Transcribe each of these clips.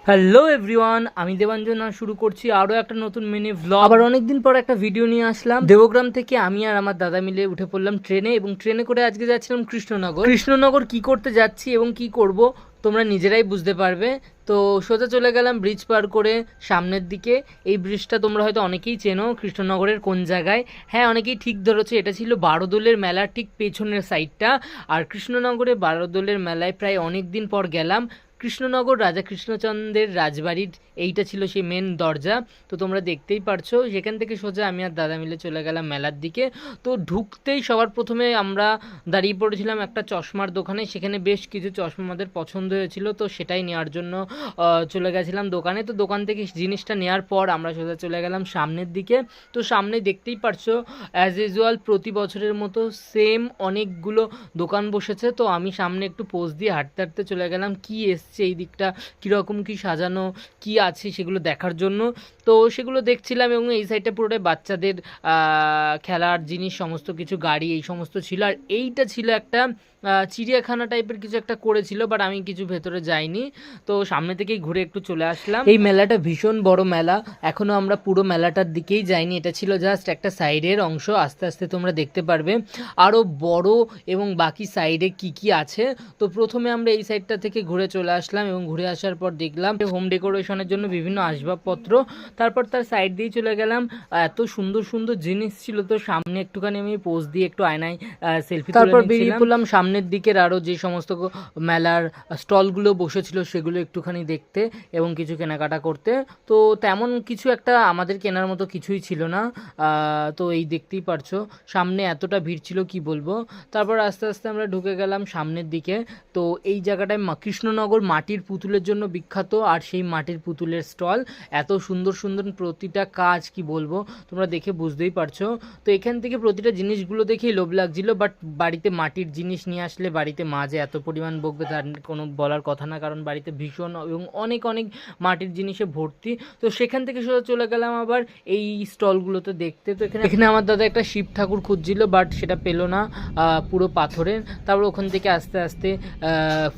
Hello everyone, আমি দেবাঞ্জন আর শুরু করছি আরও একটা নতুন মিনি ভ্লগ। আবার অনেকদিন পর একটা ভিডিও নিয়ে আসলাম। দেবগ্রাম থেকে আমি আর আমার দাদা মিলে উঠে পড়লাম ট্রেনে, এবং ট্রেনে করে আজকে যাচ্ছিলাম কৃষ্ণনগর কি করতে যাচ্ছি এবং কি করব তোমরা নিজেরাই বুঝতে পারবে। তো সোজা চলে গেলাম ব্রিজ পার করে সামনের দিকে। এই ব্রিজটা তোমরা হয়তো অনেকেই চেনো, কৃষ্ণনগরের কোন জায়গায়। হ্যাঁ, অনেকেই ঠিক ধরেছো, এটা ছিল বারোদোলের মেলার ঠিক পেছনের সাইডটা। আর কৃষ্ণনগরে বারোদোলের মেলায় প্রায় অনেক দিন পর গেলাম। কৃষ্ণনগর রাজা কৃষ্ণচন্দ্রের রাজবাড়ির এইটা ছিল সেই মেন দরজা। তো তোমরা দেখতেই পারছো, সেখান থেকে সোজা আমি আর দাদা মিলে চলে গেলাম মেলার দিকে। তো ঢুকতেই সবার প্রথমে আমরা দাঁড়িয়ে পড়েছিলাম একটা চশমার দোকানে। সেখানে বেশ কিছু চশমা আমাদের পছন্দ হয়েছিল, তো সেটাই নেওয়ার জন্য চলে গেছিলাম দোকানে। তো দোকান থেকে জিনিসটা নেওয়ার পর আমরা সোজা চলে গেলাম সামনের দিকে। তো সামনে দেখতেই পারছো অ্যাজ ইউজুয়াল প্রতি বছরের মতো সেম অনেকগুলো দোকান বসেছে। তো আমি সামনে একটু পোজ দিয়ে হাঁটতে হাঁটতে চলে গেলাম কি এসছে এই দিকটা, কীরকম কি সাজানো কি আছে সেগুলো দেখার জন্য। তো সেগুলো দেখছিলাম, এবং এই সাইডটা পুরোটাই বাচ্চাদের খেলার জিনিস, সমস্ত কিছু গাড়ি এই সমস্ত ছিল। আর এইটা ছিল একটা চিড়িয়াখানা টাইপের কিছু একটা করেছিল, বাট আমি কিছু ভেতরে যাইনি। তো সামনে থেকেই ঘুরে একটু চলে আসলাম। এই মেলাটা ভীষণ বড় মেলা, এখনো আমরা পুরো মেলাটার দিকেই যাইনি। এটা ছিল জাস্ট একটা সাইডের অংশ, আস্তে আস্তে তোমরা দেখতে পারবে আরও বড় এবং বাকি সাইডে কি কি আছে। তো প্রথমে আমরা এই সাইডটা থেকে ঘুরে চলে আসলাম, এবং ঘুরে আসার পর দেখলাম হোম ডেকোরেশনের জন্য বিভিন্ন আসবাবপত্র। তারপর তার সাইড দিয়ে চলে গেলাম, এত সুন্দর সুন্দর জিনিস ছিল। তো সামনে একটুখানি আমি পোজ দিয়ে একটু আয়নায় সেলফি, তারপর বেরিয়ে পড়লাম সামনের দিকের আরও যে সমস্ত মেলার স্টলগুলো বসেছিল সেগুলো একটুখানি দেখতে এবং কিছু কেনাকাটা করতে। তো তেমন কিছু একটা আমাদের কেনার মতো কিছুই ছিল না। তো এই দেখতেই পারছো সামনে এতটা ভিড় ছিল কি বলবো। তারপর আস্তে আস্তে আমরা ঢুকে গেলাম সামনের দিকে। তো এই জায়গাটায় কৃষ্ণনগর মাটির পুতুলের জন্য বিখ্যাত, আর সেই মাটির পুতুলের স্টল এত সুন্দর সুন্দর, প্রতিটা কাজ কি বলবো, তোমরা দেখে বুঝতেই পারছো। তো এখান থেকে প্রতিটা জিনিসগুলো দেখেই লোভ লাগছিল, বাট বাড়িতে মাটির জিনিস নিয়ে আসলে বাড়িতে মা যে এত পরিমাণ বকবে তার কোনো বলার কথা না, কারণ বাড়িতে ভীষণ এবং অনেক অনেক মাটির জিনিসে ভর্তি। তো সেখান থেকে সোজা চলে গেলাম আবার এই স্টলগুলোতে দেখতে। তো এখানে আমার দাদা একটা শিব ঠাকুর খুঁজছিল, বাট সেটা পেলো না, পুরো পাথরের। তারপর ওখান থেকে আস্তে আস্তে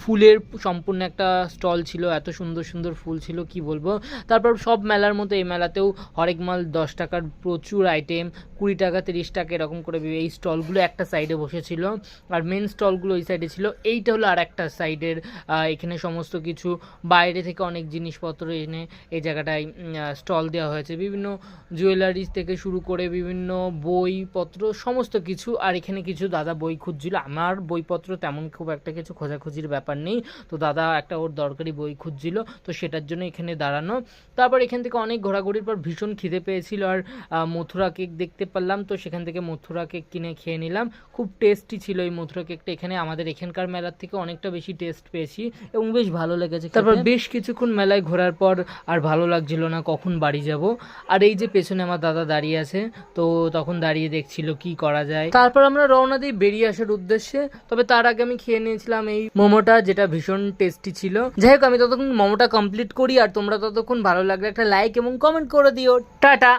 ফুলের সম্পূর্ণ একটা স্টল ছিল, এত সুন্দর সুন্দর ফুল ছিল কি বলবো। তারপর সব মেলার মতো এই মেলাতেও হরেক মাল 10 টাকার প্রচুর আইটেম, 20 টাকা 30 টাকা এরকম করে এই স্টলগুলো একটা সাইডে বসেছিল, আর মেন স্টলগুলো ওই সাইডে ছিল। এইটা হলো আর একটা সাইডের, এখানে সমস্ত কিছু বাইরে থেকে অনেক জিনিসপত্র এনে এই জায়গাটায় স্টল দেওয়া হয়েছে, বিভিন্ন জুয়েলারিজ থেকে শুরু করে বিভিন্ন বইপত্র সমস্ত কিছু। আর এখানে কিছু দাদা বই খুঁজছিল, আমার বইপত্র তেমন খুব একটা কিছু খোঁজাখুঁজির ব্যাপার নেই। তো দাদা একটা ওর দরকারি বই খুঁজছিল, তো সেটার জন্য এখানে দাঁড়ানো। তারপর এখান থেকে অনেক ঘোরাঘুরির পর ভীষণ খিদে পেয়েছিল, আর মথুরা কেক দেখতে পারলাম। তো সেখান থেকে মথুরা কেক কিনে খেয়ে নিলাম, খুব টেস্টি ছিল এই মথুরা কেকটা। এখানে আমাদের এখানকার মেলার থেকে অনেকটা বেশি টেস্ট পেয়েছি এবং বেশ ভালো লেগেছে। তারপর বেশ কিছুক্ষণ মেলায় ঘোরার পর আর ভালো লাগছিল না, কখন বাড়ি যাব। আর এই যে পেছনে আমার দাদা দাঁড়িয়ে আছে, তো তখন দাঁড়িয়ে দেখছিল কি করা যায়। তারপর আমরা রওনা দিই বেরিয়ে আসার উদ্দেশ্যে। তবে তার আগে আমি খেয়ে নিয়েছিলাম এই মোমোটা, যেটা ভীষণ টেস্টি ছিল। যাই হোক, আমি ততক্ষণ মোমোটা কমপ্লিট করি, আর তোমরা ততক্ষণ ভালো লাগলে একটা লাইক এবং কমেন্ট করে দিও। টাটা।